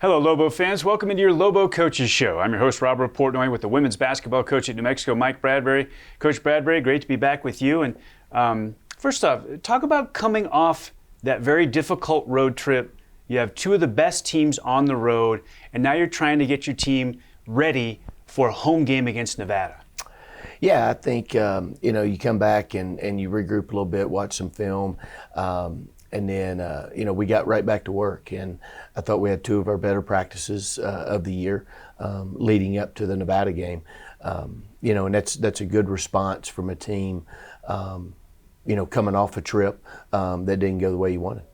Hello, Lobo fans. Welcome into your Lobo Coaches Show. I'm your host, Robert Portnoy, with the women's basketball coach at New Mexico, Mike Bradbury. Coach Bradbury, great to be back with you. And first off, talk about coming off that very difficult road trip. You have two of the best teams on the road, and now you're trying to get your team ready for a home game against Nevada. Yeah, I think, you come back and you regroup a little bit, watch some film, and then, we got right back to work. And I thought we had two of our better practices of the year leading up to the Nevada game. And that's a good response from a team, coming off a trip that didn't go the way you wanted.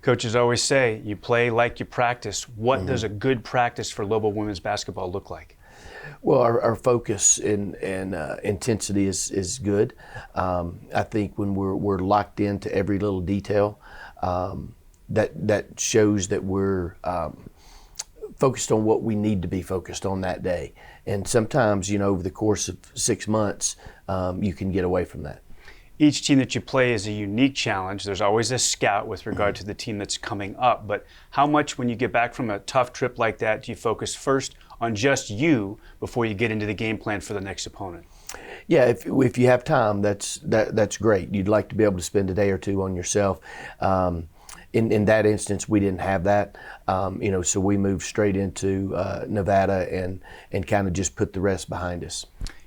Coaches always say, you play like you practice. What does a good practice for Lobo women's basketball look like? Well, our focus and intensity is good. I think when we're locked into every little detail, that shows that we're focused on what we need to be focused on that day. And sometimes, over the course of 6 months, you can get away from that. Each team that you play is a unique challenge. There's always a scout with regard to the team that's coming up. But how much, when you get back from a tough trip like that, do you focus first on just you before you get into the game plan for the next opponent? Yeah, if you have time, that's great. You'd like to be able to spend a day or two on yourself. In that instance, we didn't have that, so we moved straight into Nevada and kind of just put the rest behind us.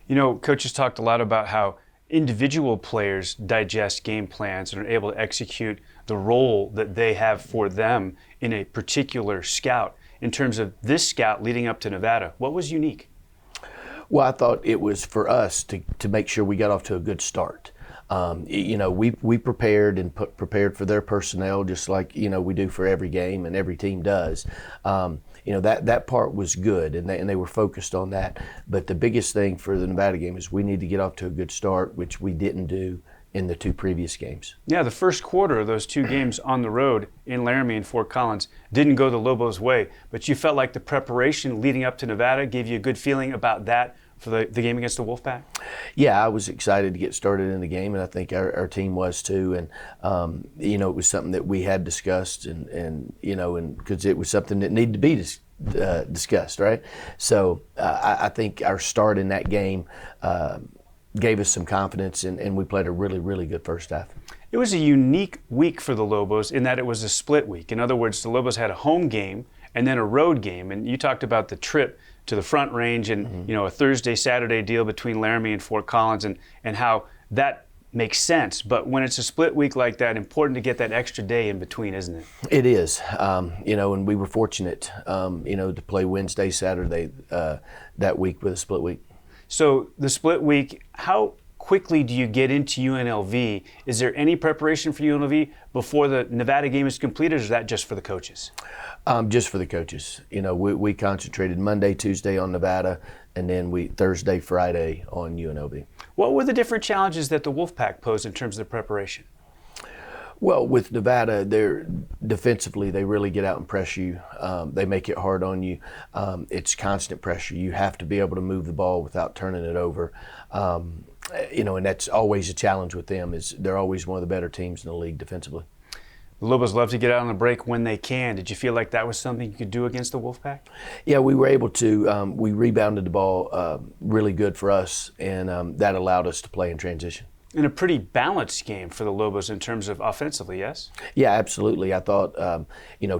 Coaches talked a lot about how individual players digest game plans and are able to execute the role that they have for them in a particular scout. In terms of this scout leading up to Nevada, what was unique? Well, I thought it was for us to make sure we got off to a good start. We prepared and prepared for their personnel just like, we do for every game and every team does. That part was good and they were focused on that. But the biggest thing for the Nevada game is we need to get off to a good start, which we didn't do in the two previous games. Yeah, the first quarter of those two games on the road in Laramie and Fort Collins didn't go the Lobos' way, but you felt like the preparation leading up to Nevada gave you a good feeling about that for the game against the Wolfpack? Yeah, I was excited to get started in the game, and I think our team was too. And it was something that we had discussed, and because it was something that needed to be discussed, right? So I think our start in that game gave us some confidence, and we played a really, really good first half. It was a unique week for the Lobos in that it was a split week. In other words, the Lobos had a home game and then a road game. And you talked about the trip to the Front Range and a Thursday, Saturday deal between Laramie and Fort Collins and how that makes sense. But when it's a split week like that, important to get that extra day in between, isn't it? It is. And we were fortunate, to play Wednesday, Saturday that week with a split week. So the split week, how quickly do you get into UNLV? Is there any preparation for UNLV before the Nevada game is completed, or is that just for the coaches? Just for the coaches. We concentrated Monday, Tuesday on Nevada, and then Thursday, Friday on UNLV. What were the different challenges that the Wolfpack posed in terms of the preparation? Well, with Nevada, defensively, they really get out and press you. They make it hard on you. It's constant pressure. You have to be able to move the ball without turning it over. And that's always a challenge with them. Is they're always one of the better teams in the league defensively. The Lobos love to get out on the break when they can. Did you feel like that was something you could do against the Wolfpack? Yeah, we were able to. We rebounded the ball really good for us, and that allowed us to play in transition. And a pretty balanced game for the Lobos in terms of offensively, yes? Yeah, absolutely. I thought,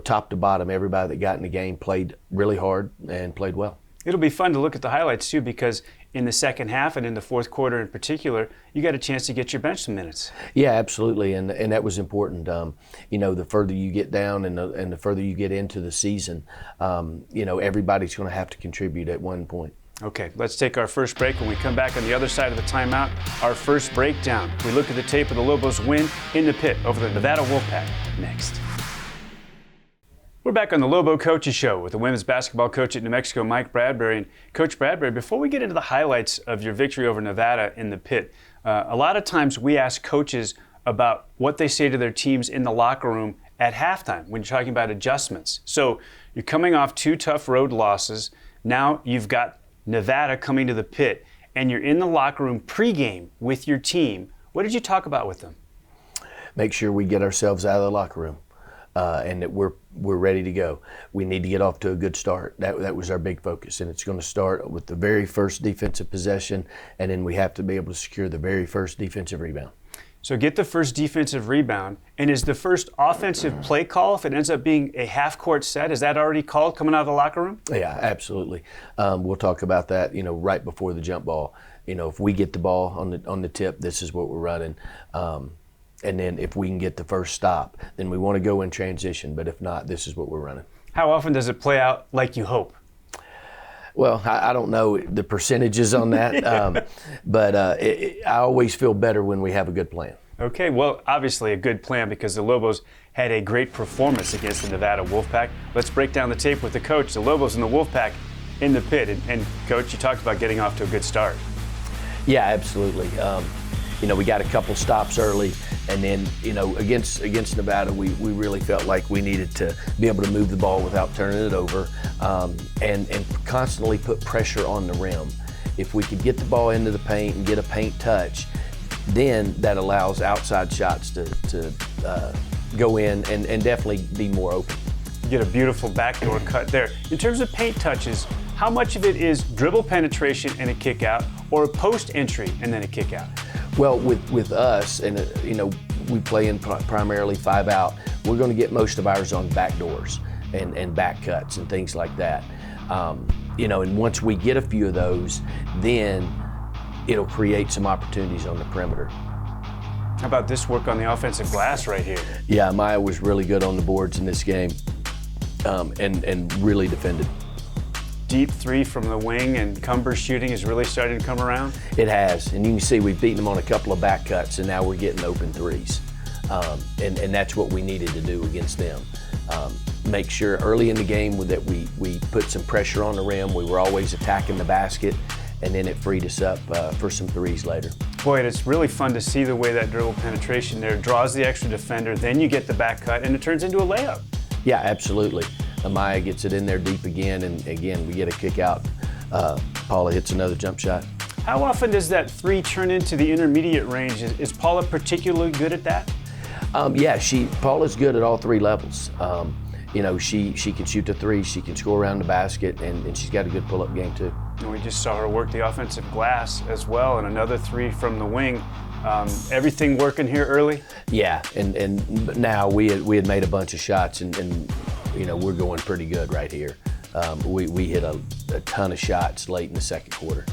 top to bottom, everybody that got in the game played really hard and played well. It'll be fun to look at the highlights, too, because in the second half and in the fourth quarter in particular, you got a chance to get your bench some minutes. Yeah, absolutely, and that was important. The further you get down and the further you get into the season, everybody's going to have to contribute at one point. Okay, let's take our first break. When we come back on the other side of the timeout, our first breakdown. We look at the tape of the Lobos' win in the pit over the Nevada Wolfpack next. We're back on the Lobo Coaches Show with the women's basketball coach at New Mexico, Mike Bradbury. And Coach Bradbury, before we get into the highlights of your victory over Nevada in the pit, a lot of times we ask coaches about what they say to their teams in the locker room at halftime when you're talking about adjustments. So you're coming off two tough road losses. Now you've got Nevada coming to the pit, and you're in the locker room pregame with your team. What did you talk about with them? Make sure we get ourselves out of the locker room. and that we're ready to go. We need to get off to a good start. That was our big focus, and it's going to start with the very first defensive possession, and then we have to be able to secure the very first defensive rebound. So get the first defensive rebound, and is the first offensive play call, if it ends up being a half-court set, is that already called coming out of the locker room? Yeah, absolutely. We'll talk about that, right before the jump ball. If we get the ball on the tip, this is what we're running. And then if we can get the first stop, then we want to go in transition. But if not, this is what we're running. How often does it play out like you hope? Well, I don't know the percentages on that, but I always feel better when we have a good plan. Okay, well, obviously a good plan because the Lobos had a great performance against the Nevada Wolfpack. Let's break down the tape with the coach, the Lobos and the Wolfpack in the pit. And Coach, you talked about getting off to a good start. Yeah, absolutely. We got a couple stops early, and then, against Nevada, we really felt like we needed to be able to move the ball without turning it over, and constantly put pressure on the rim. If we could get the ball into the paint and get a paint touch, then that allows outside shots to go in and definitely be more open. You get a beautiful backdoor cut there. In terms of paint touches, how much of it is dribble penetration and a kick out, or post entry and then a kick out? Well, with us, and we play in primarily 5 out, we're going to get most of ours on back doors and back cuts and things like that. And once we get a few of those, then it'll create some opportunities on the perimeter. How about this work on the offensive glass right here? Yeah, Maya was really good on the boards in this game, and really defended. Deep three from the wing, and Cumber's shooting is really starting to come around? It has, and you can see we've beaten them on a couple of back cuts, and now we're getting open threes. And that's what we needed to do against them. Make sure early in the game that we put some pressure on the rim. We were always attacking the basket, and then it freed us up for some threes later. Boy, it's really fun to see the way that dribble penetration there draws the extra defender, then you get the back cut, and it turns into a layup. Yeah, absolutely. Amaya gets it in there deep again, and again, we get a kick out. Paula hits another jump shot. How often does that three turn into the intermediate range? Is Paula particularly good at that? Yeah, Paula's good at all 3 levels. She can shoot the three, she can score around the basket, and she's got a good pull-up game too. And we just saw her work the offensive glass as well, and another three from the wing. Everything working here early? Yeah, and now we had made a bunch of shots, and we're going pretty good right here. We hit a ton of shots late in the second quarter.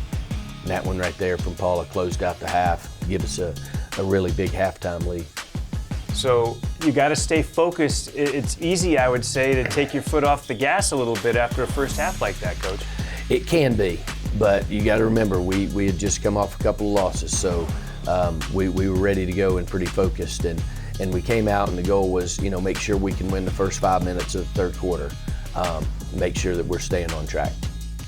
And that one right there from Paula closed out the half, give us a really big halftime lead. So you got to stay focused. It's easy, I would say, to take your foot off the gas a little bit after a first half like that, Coach. It can be, but you got to remember we had just come off a couple of losses, so we were ready to go and pretty focused, and we came out, and the goal was make sure we can win the first 5 minutes of the third quarter, make sure that we're staying on track.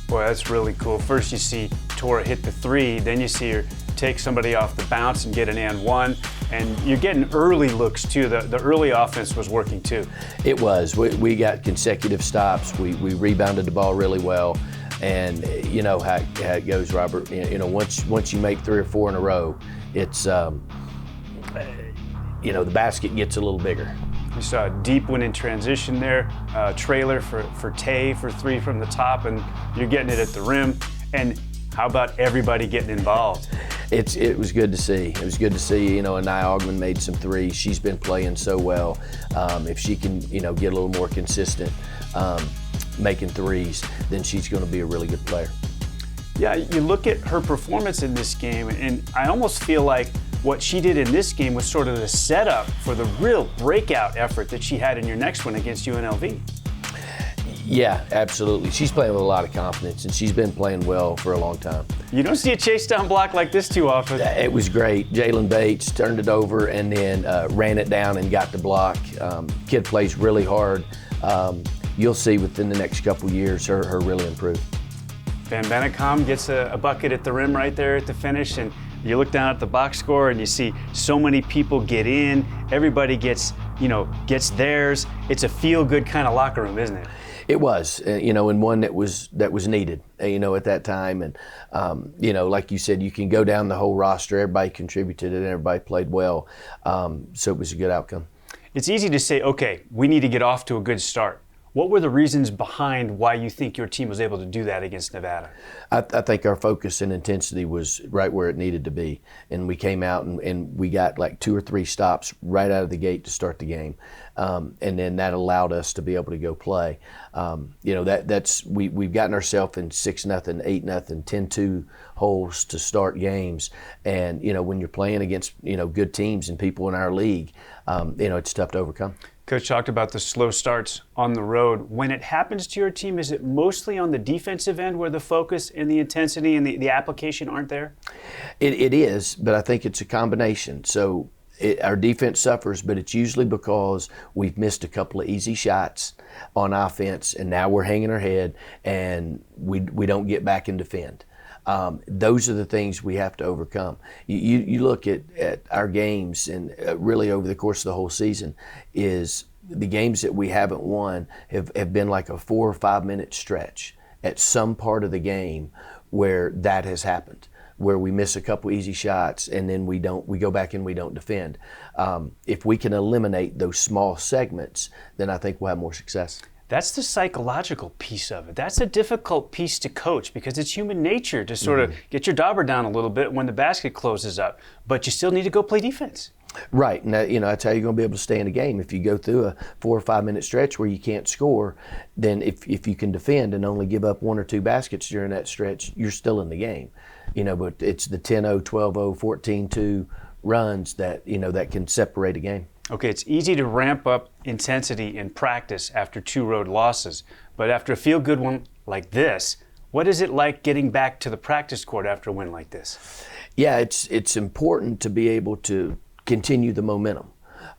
Boy, that's really cool. First you see Tora hit the three, then you see her take somebody off the bounce and get an and one, and you're getting early looks too. The early offense was working too. It was. We got consecutive stops. We rebounded the ball really well, and you know how it goes, Robert. Once you make 3 or 4 in a row, it's the basket gets a little bigger. You saw a deep one in transition there, trailer for Tay for 3 from the top, and you're getting it at the rim. And how about everybody getting involved? It was good to see. It was good to see, Anaya Augman made some threes. She's been playing so well. If she can, get a little more consistent making threes, then she's going to be a really good player. Yeah, you look at her performance in this game, and I almost feel like what she did in this game was sort of the setup for the real breakout effort that she had in your next one against UNLV. Yeah, absolutely. She's playing with a lot of confidence, and she's been playing well for a long time. You don't see a chase down block like this too often. It was great. Jalen Bates turned it over and then ran it down and got the block. Kid plays really hard. You'll see within the next couple years her really improve. Van Bennekom gets a bucket at the rim right there at the finish, and you look down at the box score and you see so many people get in. Everybody gets theirs. It's a feel-good kind of locker room, isn't it? It was, and one that was needed, at that time. And, like you said, you can go down the whole roster. Everybody contributed and everybody played well. So it was a good outcome. It's easy to say, okay, we need to get off to a good start. What were the reasons behind why you think your team was able to do that against Nevada? I think our focus and intensity was right where it needed to be. And we came out and we got like 2 or 3 stops right out of the gate to start the game. And then that allowed us to be able to go play. We've gotten ourselves in 6-0, 8-0, 10-2 holes to start games. And, when you're playing against, good teams and people in our league, it's tough to overcome. Coach talked about the slow starts on the road. When it happens to your team, is it mostly on the defensive end where the focus and the intensity and the application aren't there? It is, but I think it's a combination. So our defense suffers, but it's usually because we've missed a couple of easy shots on offense, and now we're hanging our head, and we don't get back and defend. Those are the things we have to overcome. You look at our games, and really over the course of the whole season, is the games that we haven't won have been like a 4 or 5 minute stretch at some part of the game where that has happened, where we miss a couple easy shots and then we go back and we don't defend. If we can eliminate those small segments, then I think we'll have more success. That's the psychological piece of it. That's a difficult piece to coach because it's human nature to sort of get your dauber down a little bit when the basket closes up, but you still need to go play defense. Right, and that's how you're going to be able to stay in the game. If you go through a 4 or 5 minute stretch where you can't score, then if you can defend and only give up 1 or 2 baskets during that stretch, you're still in the game. But it's the 10-0, 12-0, 14-2 runs that that can separate a game. Okay, it's easy to ramp up intensity in practice after 2 road losses, but after a feel-good one like this, what is it like getting back to the practice court after a win like this? Yeah, it's important to be able to continue the momentum.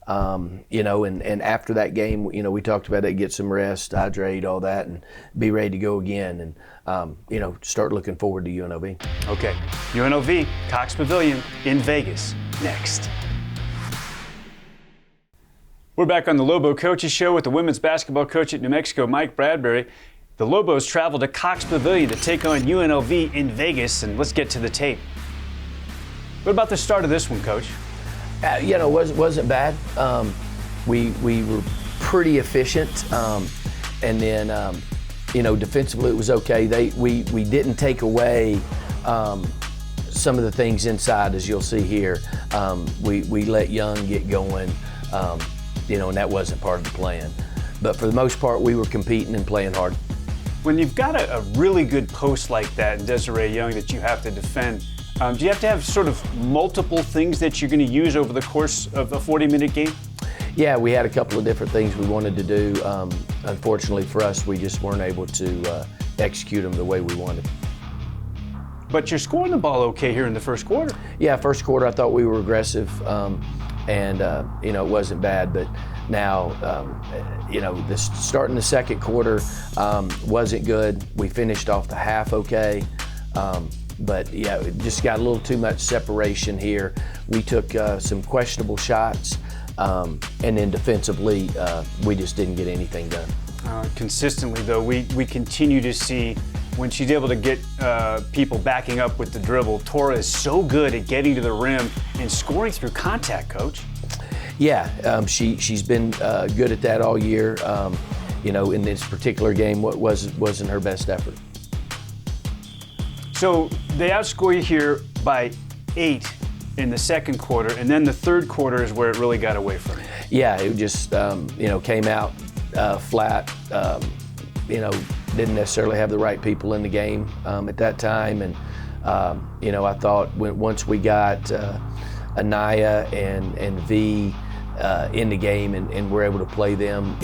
And after that game, we talked about it, get some rest, hydrate, all that, and be ready to go again, and start looking forward to UNLV. Okay, UNLV, Cox Pavilion in Vegas, next. We're back on the Lobo Coaches Show with the women's basketball coach at New Mexico, Mike Bradbury. The Lobos travel to Cox Pavilion to take on UNLV in Vegas, and let's get to the tape. What about the start of this one, Coach? Wasn't bad. We were pretty efficient, and then defensively it was okay. We didn't take away some of the things inside, as you'll see here. We let Young get going. And that wasn't part of the plan. But for the most part, we were competing and playing hard. When you've got a really good post like that, Desiree Young, that you have to defend, do you have to have sort of multiple things that you're going to use over the course of a 40-minute game? Yeah, we had a couple of different things we wanted to do. Unfortunately for us, we just weren't able to execute them the way we wanted. But you're scoring the ball okay here in the first quarter. Yeah, first quarter I thought we were aggressive. And it wasn't bad, but now, starting the second quarter wasn't good. We finished off the half okay, but yeah, it just got a little too much separation here. We took some questionable shots, and then defensively, we just didn't get anything done. Consistently, though, we continue to see when she's able to get people backing up with the dribble. Tora is so good at getting to the rim and scoring through contact, Coach. Yeah, she's been good at that all year. In this particular game, what wasn't her best effort. So they outscore you here by 8 in the second quarter, and then the third quarter is where it really got away from you. Yeah, it just came out flat. Didn't necessarily have the right people in the game at that time, and I thought once we got Anaya and V in the game and we're able to play them,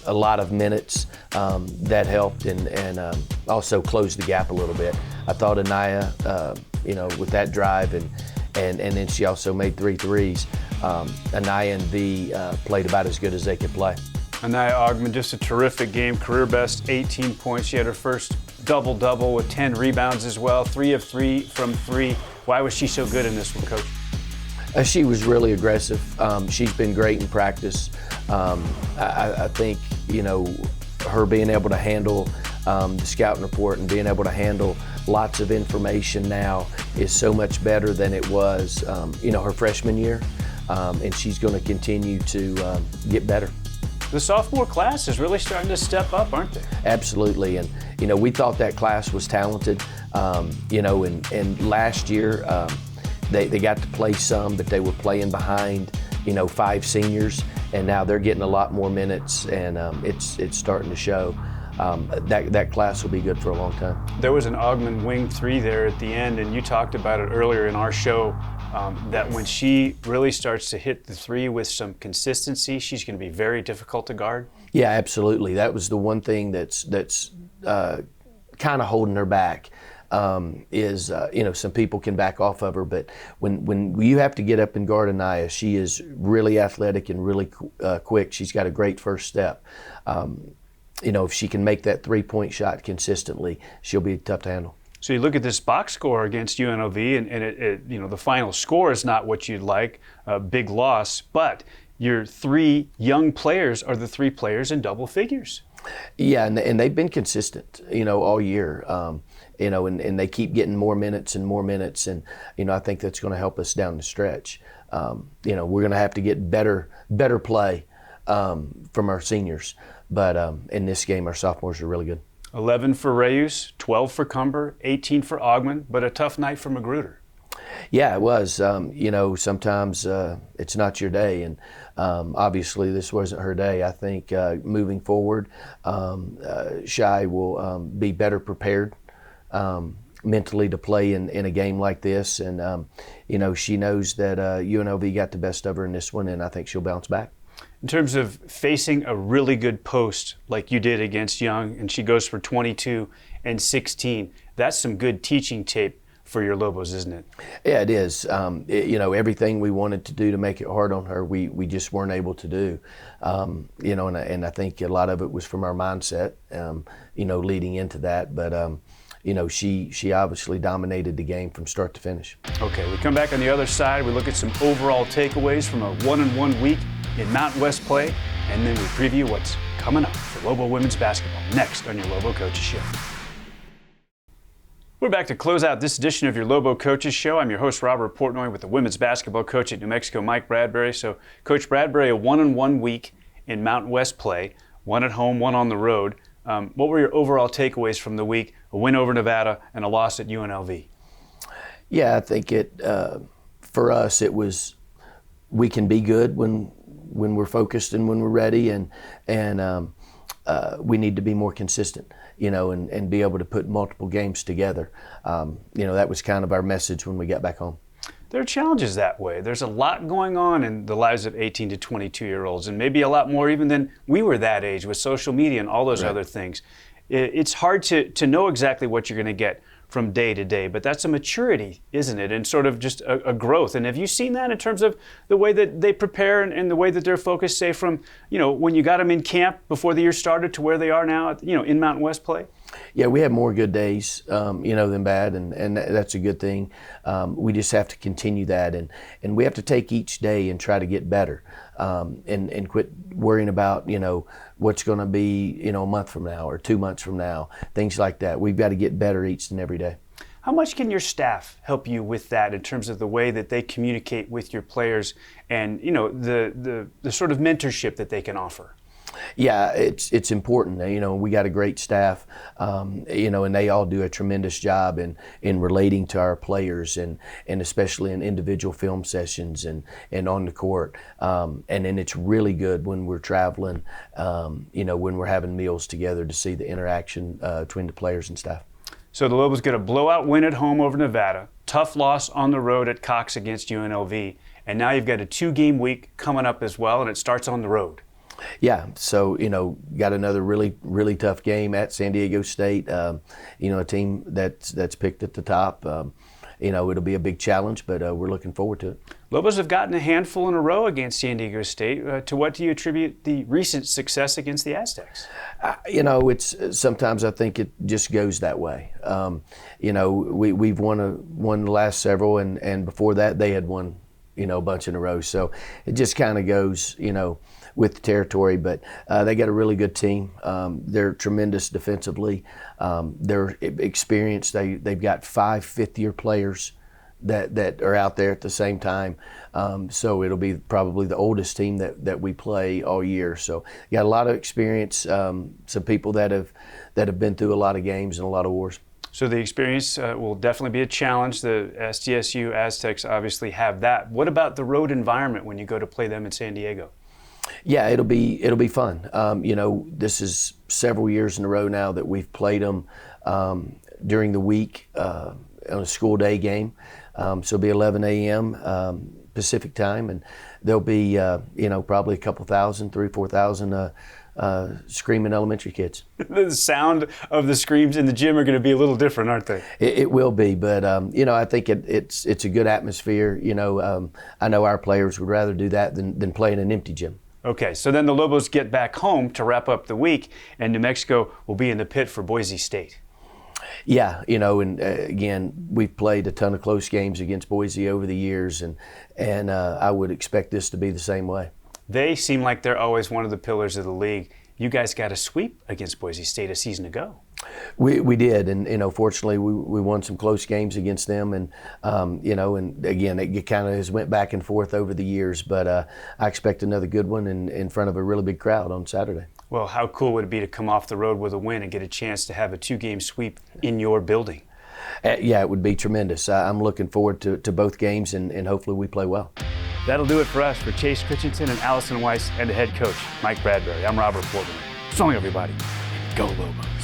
a lot of minutes, that helped and also closed the gap a little bit. I thought Anaya, with that drive and then she also made 3 threes. Anaya and V played about as good as they could play. Anaya Ogman, just a terrific game, career best 18 points. She had her first double-double with 10 rebounds as well, 3 of 3 from 3. Why was she so good in this one, Coach? She was really aggressive. She's been great in practice. I think, her being able to handle the scouting report and being able to handle lots of information now is so much better than it was, her freshman year. and she's going to continue to get better. The sophomore class is really starting to step up, aren't they? Absolutely, and we thought that class was talented. And last year they got to play some, but they were playing behind 5 seniors, and now they're getting a lot more minutes, and it's starting to show. That class will be good for a long time. There was an Augman wing 3 there at the end, and you talked about it earlier in our show, that when she really starts to hit the 3 with some consistency, she's going to be very difficult to guard. Yeah, absolutely. That was the one thing that's kind of holding her back. Some people can back off of her, but when you have to get up and guard Anaya, she is really athletic and really quick. She's got a great first step. If she can make that 3-point shot consistently, she'll be tough to handle. So you look at this box score against UNLV, and the final score is not what you'd like, a big loss, but your 3 young players are the 3 players in double figures. Yeah, and they've been consistent, all year. And they keep getting more minutes and more minutes, and I think that's going to help us down the stretch. We're going to have to get better play from our seniors, but in this game, our sophomores are really good. 11 for Reyes, 12 for Cumber, 18 for Augman, but a tough night for Magruder. Yeah, it was. Sometimes it's not your day, and obviously this wasn't her day. I think moving forward, Shai will be better prepared mentally to play in a game like this, and she knows that UNLV got the best of her in this one, and I think she'll bounce back. In terms of facing a really good post like you did against Young, and she goes for 22 and 16, that's some good teaching tape for your Lobos, isn't it? Yeah, it is. Everything we wanted to do to make it hard on her, we just weren't able to do. And I think a lot of it was from our mindset, leading into that. But she obviously dominated the game from start to finish. Okay, we come back on the other side. We look at some overall takeaways from a 1-on-1 week in Mountain West play, and then we preview what's coming up for Lobo women's basketball next on your Lobo Coaches Show. We're back to close out this edition of your Lobo Coaches Show. I'm your host, Robert Portnoy, with the women's basketball coach at New Mexico, Mike Bradbury. So, Coach Bradbury, a 1-on-1 week in Mountain West play, 1 at home, 1 on the road. What were your overall takeaways from the week? A win over Nevada and a loss at UNLV. Yeah, I think for us, it was we can be good when we're focused and when we're ready, and we need to be more consistent, and be able to put multiple games together. That was kind of our message when we got back home. There are challenges that way. There's a lot going on in the lives of 18 to 22-year-olds, and maybe a lot more even than we were that age with social media and all those other things. It's hard to know exactly what you're going to get from day to day, but that's a maturity, isn't it? And sort of just a growth. And have you seen that in terms of the way that they prepare and the way that they're focused, say from, when you got them in camp before the year started to where they are now, in Mountain West play? Yeah, we have more good days, than bad, and that's a good thing. We just have to continue that, and we have to take each day and try to get better, and quit worrying about, what's going to be, a month from now or 2 months from now, things like that. We've got to get better each and every day. How much can your staff help you with that in terms of the way that they communicate with your players and, the sort of mentorship that they can offer? Yeah, it's important. We got a great staff, and they all do a tremendous job in relating to our players, and especially in individual film sessions and on the court. And then it's really good when we're traveling, when we're having meals together to see the interaction between the players and staff. So the Lobos get a blowout win at home over Nevada, tough loss on the road at Cox against UNLV, and now you've got a 2-game week coming up as well, and it starts on the road. Yeah, so, got another really, really tough game at San Diego State, a team that's picked at the top. It'll be a big challenge, but we're looking forward to it. Lobos have gotten a handful in a row against San Diego State. To what do you attribute the recent success against the Aztecs? It's sometimes I think it just goes that way. We've won the last several, and before that they had won, a bunch in a row. So it just kind of goes, with the territory, but they got a really good team. They're tremendous defensively. They're experienced. They've got 5 fifth-year players that are out there at the same time. So it'll be probably the oldest team that we play all year. So you got a lot of experience, some people that have been through a lot of games and a lot of wars. So the experience will definitely be a challenge. The SDSU Aztecs obviously have that. What about the road environment when you go to play them in San Diego? Yeah, it'll be fun. This is several years in a row now that we've played them during the week on a school day game. So it'll be 11 a.m. Pacific time, and there'll be probably a couple thousand, 3,000-4,000 screaming elementary kids. The sound of the screams in the gym are going to be a little different, aren't they? It will be, but I think it's a good atmosphere. I know our players would rather do that than play in an empty gym. Okay, so then the Lobos get back home to wrap up the week, and New Mexico will be in the pit for Boise State. Yeah, and again, we've played a ton of close games against Boise over the years, and I would expect this to be the same way. They seem like they're always one of the pillars of the league. You guys got a sweep against Boise State a season ago. We did, and fortunately we won some close games against them, and and again it kind of has went back and forth over the years, but I expect another good one in front of a really big crowd on Saturday. Well, how cool would it be to come off the road with a win and get a chance to have a 2-game sweep in your building? Yeah, it would be tremendous. I'm looking forward to both games, and hopefully we play well. That'll do it for us. For Chase Christensen and Allison Weiss and the head coach, Mike Bradbury, I'm Robert Portman. So long, everybody. Go Lobos.